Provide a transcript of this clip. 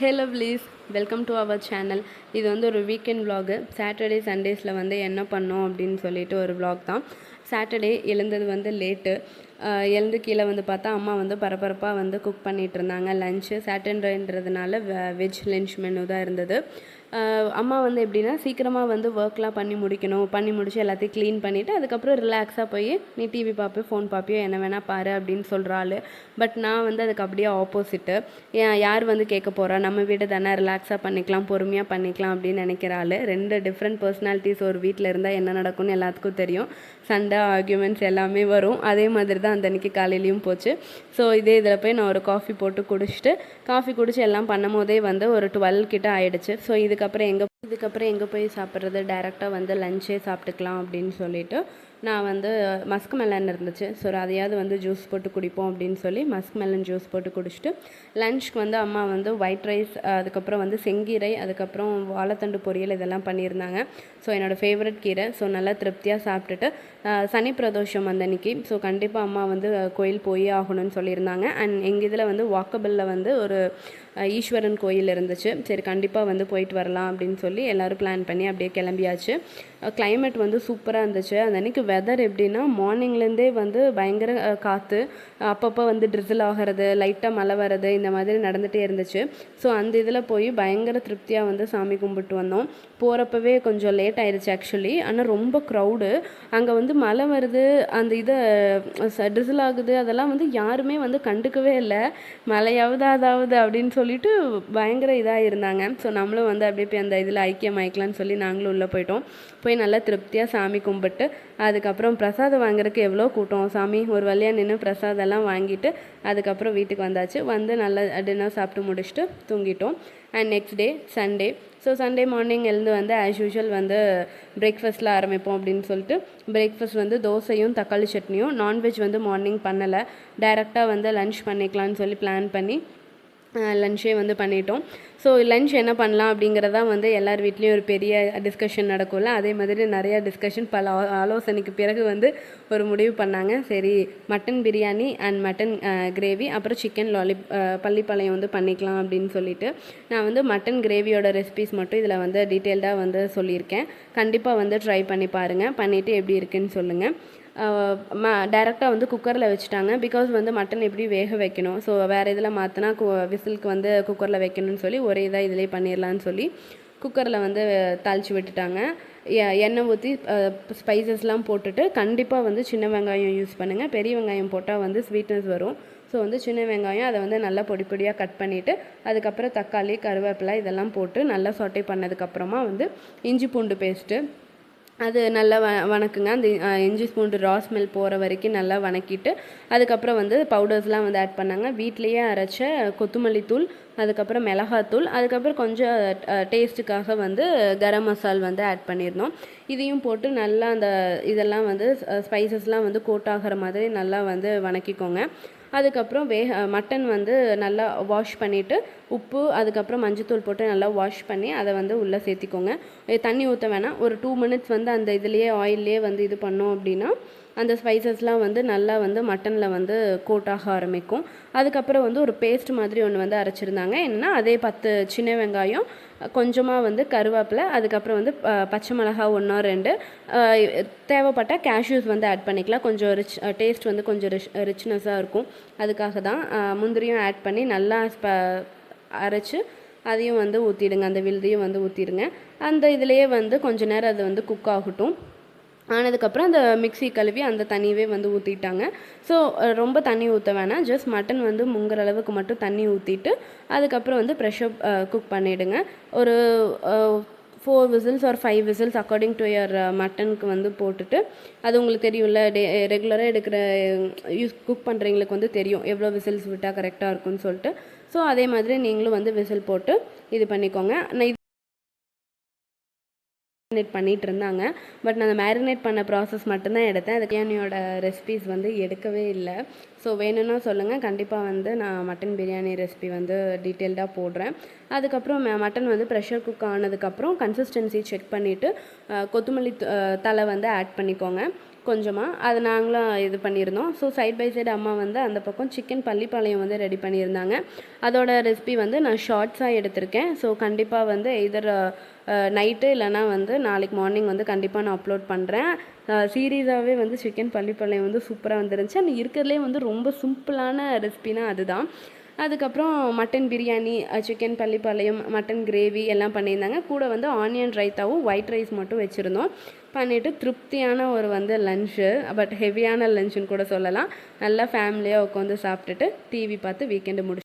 Hello please welcome to our channel. இது வந்து ஒரு வீக்கெண்ட் விலாகு. சாட்டர்டே சண்டேஸில் வந்து என்ன பண்ணோம் அப்படின்னு சொல்லிட்டு ஒரு விலாக் தான். சாட்டர்டே எழுந்தது வந்து லேட்டு. எழுந்து கீழே வந்து பார்த்தா அம்மா வந்து பரபரப்பாக வந்து குக் பண்ணிகிட்டு இருந்தாங்க. லஞ்சு சாட்டர்டேன்றதுனால வெஜ் லஞ்ச் மெனு தான் இருந்தது. அம்மா வந்து எப்படின்னா சீக்கிரமாக வந்து ஒர்க்லாம் பண்ணி முடிக்கணும், பண்ணி முடிச்சு எல்லாத்தையும் க்ளீன் பண்ணிவிட்டு அதுக்கப்புறம் ரிலாக்ஸாக போய் நீ டிவி பார்ப்பியோ ஃபோன் பார்ப்பியோ என்ன வேணால் பாரு அப்படின்னு சொல்கிறாள். பட் நான் வந்து அதுக்கு அப்படியே ஆப்போசிட்டு. யார் வந்து கேட்க போகிறா, நம்ம வீடு தானே, ரிலாக்ஸாக பண்ணிக்கலாம், பொறுமையாக பண்ணிக்கலாம் அப்படின்னு நினைக்கிறாள். ரெண்டு டிஃப்ரெண்ட் பர்சனாலிட்டிஸ் ஒரு வீட்டில் இருந்தால் என்ன நடக்கும்னு எல்லாத்துக்கும் தெரியும். சண்டை, ஆர்கியூமெண்ட்ஸ் எல்லாமே வரும். அதே மாதிரி தான் அந்த அன்றைக்கி காலையிலையும் போச்சு. ஸோ இதில் போய் நான் ஒரு காஃபி போட்டு குடிச்சு எல்லாம் பண்ணும் போதே வந்து ஒரு 12 கிட்ட ஆயிடுச்சு. ஸோ இதுக்கப்புறம் எங்கே போய் சாப்பிட்றது, டைரெக்டாக வந்து லஞ்சே சாப்பிட்டுக்கலாம் அப்படின்னு சொல்லிட்டு நான் வந்து மஸ்க் மெலன் இருந்துச்சு. ஸோ அதையாவது வந்து ஜூஸ் போட்டு குடிப்போம் அப்படின்னு சொல்லி மஸ்க் மெலன் ஜூஸ் போட்டு குடிச்சிட்டு லஞ்ச்க்கு வந்து அம்மா வந்து ஒயிட் ரைஸ், அதுக்கப்புறம் வந்து செங்கீரை, அதுக்கப்புறம் வாழைத்தண்டு பொரியல் இதெல்லாம் பண்ணியிருந்தாங்க. ஸோ என்னோடய ஃபேவரட் கீரை. ஸோ நல்லா திருப்தியாக சாப்பிட்டுட்டு சனி பிரதோஷம் அந்த அன்றைக்கி. ஸோ கண்டிப்பாக அம்மா வந்து கோயில் போய் ஆகணும்னு சொல்லியிருந்தாங்க. அண்ட் எங்கள் இதில் வந்து வாக்கபிளில் வந்து ஒரு ஈஸ்வரன் கோயில் இருந்துச்சு. சரி கண்டிப்பாக வந்து போயிட்டு வரலாம் அப்படின்னு சொல்லி எல்லோரும் பிளான் பண்ணி அப்படியே கிளம்பியாச்சு. கிளைமேட் வந்து சூப்பராக இருந்துச்சு. அந்த அன்றைக்கி வெதர் எப்படின்னா மார்னிங்லேருந்தே வந்து பயங்கர காற்று, அப்பப்போ வந்து ட்ரிசில் ஆகிறது, லைட்டாக மழை வர்றது, இந்த மாதிரி நடந்துகிட்டே இருந்துச்சு. ஸோ அந்த இதில் போய் பயங்கர திருப்தியாக வந்து சாமி கும்பிட்டு வந்தோம். போகிறப்பவே கொஞ்சம் லேட் ஆயிடுச்சு ஆக்சுவலி. ஆனால் ரொம்ப க்ரௌடு. அங்கே வந்து மழை வருது, அந்த இதை ட்ரிசில் ஆகுது, அதெல்லாம் வந்து யாருமே வந்து கண்டுக்கவே இல்லை. மழையாவது அதாவது அப்படின்னு சொல்லிட்டு பயங்கர இதாக இருந்தாங்க. ஸோ நம்மளும் வந்து அப்படியே போய் அந்த இதில் ஐக்கியமாயிக்கலான்னு சொல்லி நாங்களும் உள்ளே போய் நல்லா திருப்தியாக சாமி கும்பிட்டு அதுக்கப்புறம் பிரசாதம் வாங்குறதுக்கு எவ்வளோ கூட்டம். சாமி ஒரு வழியாக நின்று பிரசாதம்லாம் வாங்கிட்டு அதுக்கப்புறம் வீட்டுக்கு வந்தாச்சு. வந்து நல்லா டின்னர் சாப்பிட்டு முடிச்சுட்டு தூங்கிட்டோம். And next day Sunday. So Sunday morning எழுந்து வந்து ஆஸ் யூஷுவல் வந்து பிரேக்ஃபாஸ்ட்டில் ஆரம்பிப்போம் அப்படின்னு சொல்லிட்டு பிரேக்ஃபாஸ்ட் வந்து தோசையும் தக்காளி சட்னியும். நான்வெஜ் வந்து மார்னிங் பண்ணலை, டைரெக்டாக வந்து லன்ச் பண்ணிக்கலான்னு சொல்லி பிளான் பண்ணி லன்ச்சே வந்து பண்ணிட்டோம். ஸோ லன்ச் என்ன பண்ணலாம் அப்படிங்கிறதான் வந்து எல்லார் வீட்லேயும் ஒரு பெரிய டிஸ்கஷன் நடக்கும்ல. அதே மாதிரி நிறையா டிஸ்கஷன், பல ஆலோசனைக்கு பிறகு வந்து ஒரு முடிவு பண்ணாங்க. சரி mutton biryani and mutton gravy, அப்புறம் சிக்கன் பள்ளிப்பாளையம் வந்து பண்ணிக்கலாம் அப்படின்னு சொல்லிட்டு நான் வந்து மட்டன் கிரேவியோட ரெசிபிஸ் மட்டும் இதில் வந்து டீட்டெயில்டாக வந்து சொல்லியிருக்கேன். கண்டிப்பாக வந்து ட்ரை பண்ணி பாருங்கள், பண்ணிவிட்டு எப்படி இருக்குன்னு சொல்லுங்கள். டைரெக்டாக வந்து குக்கரில் வச்சுட்டாங்க. பிகாஸ் வந்து மட்டன் எப்படி வேக வைக்கணும், ஸோ வேறு இதில் மாற்றினா விசிலுக்கு வந்து குக்கரில் வைக்கணும்னு சொல்லி ஒரே இதாக இதிலே பண்ணிடலான்னு சொல்லி குக்கரில் வந்து தாளித்து விட்டுட்டாங்க. எண்ணெய் ஊற்றி ஸ்பைசஸ்லாம் போட்டுட்டு கண்டிப்பாக வந்து சின்ன வெங்காயம் யூஸ் பண்ணுங்கள். பெரிய வெங்காயம் போட்டால் வந்து ஸ்வீட்னஸ் வரும். ஸோ வந்து சின்ன வெங்காயம் அதை வந்து நல்லா பொடி பொடியாக கட் பண்ணிவிட்டு அதுக்கப்புறம் தக்காளி, கருவேப்பிலை இதெல்லாம் போட்டு நல்லா சொட்டை பண்ணதுக்கப்புறமா வந்து இஞ்சி பூண்டு பேஸ்ட்டு அது நல்லா வணக்குங்க. அந்த இஞ்சி பூண்டு ரா ஸ்மெல் போகிற வரைக்கும் நல்லா வணக்கிட்டு அதுக்கப்புறம் வந்து பவுடர்ஸ்லாம் வந்து ஆட் பண்ணாங்க. வீட்லேயே அரைச்ச கொத்தமல்லி தூள், அதுக்கப்புறம் மிளகாத்தூள், அதுக்கப்புறம் கொஞ்சம் டேஸ்ட்டுக்காக வந்து கரம் மசால் வந்து ஆட் பண்ணியிருந்தோம். இதையும் போட்டு நல்லா அந்த இதெல்லாம் வந்து ஸ்பைசஸ்லாம் வந்து கோட் ஆகிற மாதிரி நல்லா வந்து வணக்கிக்கோங்க. அதுக்கப்புறம் மட்டன் வந்து நல்லா வாஷ் பண்ணிவிட்டு உப்பு அதுக்கப்புறம் மஞ்சத்தூள் போட்டு நல்லா வாஷ் பண்ணி அதை வந்து உள்ளே சேர்த்திக்கோங்க. தண்ணி ஊற்ற வேணாம். ஒரு 2 மினிட்ஸ் வந்து அந்த இதுலேயே ஆயிலே வந்து இது பண்ணோம் அப்படின்னா அந்த ஸ்பைசஸ்லாம் வந்து நல்லா வந்து மட்டனில் வந்து கோட்டாக ஆரம்பிக்கும். அதுக்கப்புறம் வந்து ஒரு பேஸ்ட் மாதிரி ஒன்று வந்து அரைச்சிருந்தாங்க. என்னென்னா அதே 10 சின்ன வெங்காயம், கொஞ்சமாக வந்து கருவேப்பிலை, அதுக்கப்புறம் வந்து பச்சை மிளகா 1 or 2, தேவைப்பட்ட கேஷ்யூஸ் வந்து ஆட் பண்ணிக்கலாம். கொஞ்சம் டேஸ்ட் வந்து கொஞ்சம் ரிச்னஸாக இருக்கும். அதுக்காக தான் முந்திரியும் ஆட் பண்ணி நல்லா அரைச்சி அதையும் வந்து ஊற்றிடுங்க. அந்த விழுதையும் வந்து ஊற்றிடுங்க. அந்த இதிலையே வந்து கொஞ்ச நேரம் அது வந்து குக் ஆகட்டும். ஆனதுக்கப்புறம் அந்த மிக்ஸி கழுவி அந்த தண்ணியவே வந்து ஊற்றிட்டாங்க. ஸோ ரொம்ப தண்ணி ஊற்ற வேணாம், ஜஸ்ட் மட்டன் வந்து முங்குற அளவுக்கு மட்டும் தண்ணி ஊற்றிட்டு அதுக்கப்புறம் வந்து ப்ரெஷர் குக் பண்ணிவிடுங்க. ஒரு 4 whistles or 5 whistles according to your மட்டனுக்கு வந்து போட்டுட்டு அது உங்களுக்கு தெரியும்ல, ரெகுலராக எடுக்கிற குக் பண்ணுறவங்களுக்கு வந்து தெரியும் எவ்வளோ விசில்ஸ் விட்டால் கரெக்டாக இருக்கும்னு சொல்லிட்டு. ஸோ அதே மாதிரி நீங்களும் வந்து விசில் போட்டு இது பண்ணிக்கோங்க. நான் மேரினேட் பண்ணிகிட்டு இருந்தாங்க. பட் நான் அந்த மேரினேட் பண்ண ப்ராசஸ் மட்டும்தான் எடுத்தேன். அது பிரியாணியோட ரெசிபிஸ் வந்து எடுக்கவே இல்லை. ஸோ வேணும்னா சொல்லுங்கள், கண்டிப்பாக வந்து நான் மட்டன் பிரியாணி ரெசிபி வந்து டீட்டெயில்டாக போடுறேன். அதுக்கப்புறம் மட்டன் வந்து ப்ரெஷர் குக் ஆனதுக்கப்புறம் கன்சிஸ்டன்சி செக் பண்ணிவிட்டு கொத்தமல்லி தழை வந்து ஆட் பண்ணிக்கோங்க. கொஞ்சமாக அது நாங்களும் இது பண்ணியிருந்தோம். ஸோ சைட் பை சைடு அம்மா வந்து அந்த பக்கம் சிக்கன் பள்ளிப்பாளையம் வந்து ரெடி பண்ணியிருந்தாங்க. அதோட ரெசிபி வந்து நான் ஷார்ட்ஸாக எடுத்திருக்கேன். ஸோ கண்டிப்பாக வந்து எதர் நைட்டு இல்லைனா வந்து நாளைக்கு மார்னிங் வந்து கண்டிப்பாக நான் அப்லோட் பண்ணுறேன். சீரியஸாகவே வந்து சிக்கன் பள்ளிப்பாளையம் வந்து சூப்பராக வந்துருந்துச்சு. அந்த இருக்கிறதுலே வந்து ரொம்ப சிம்பிளான ரெசிபினா அதுதான். அதுக்கப்புறம் mutton biryani, chicken Pallipalayam, mutton gravy எல்லாம் பண்ணியிருந்தாங்க. கூட வந்து ஆனியன் ரைத்தாவும் ஒயிட் ரைஸ் மட்டும் வச்சுருந்தோம். பண்ணிவிட்டு திருப்தியான ஒரு வந்து லன்ச்சு, பட் ஹெவியான லன்ச்சுன்னு கூட சொல்லலாம். நல்லா ஃபேமிலியாக உட்காந்து சாப்பிட்டுட்டு டிவி பார்த்து வீக்கெண்டு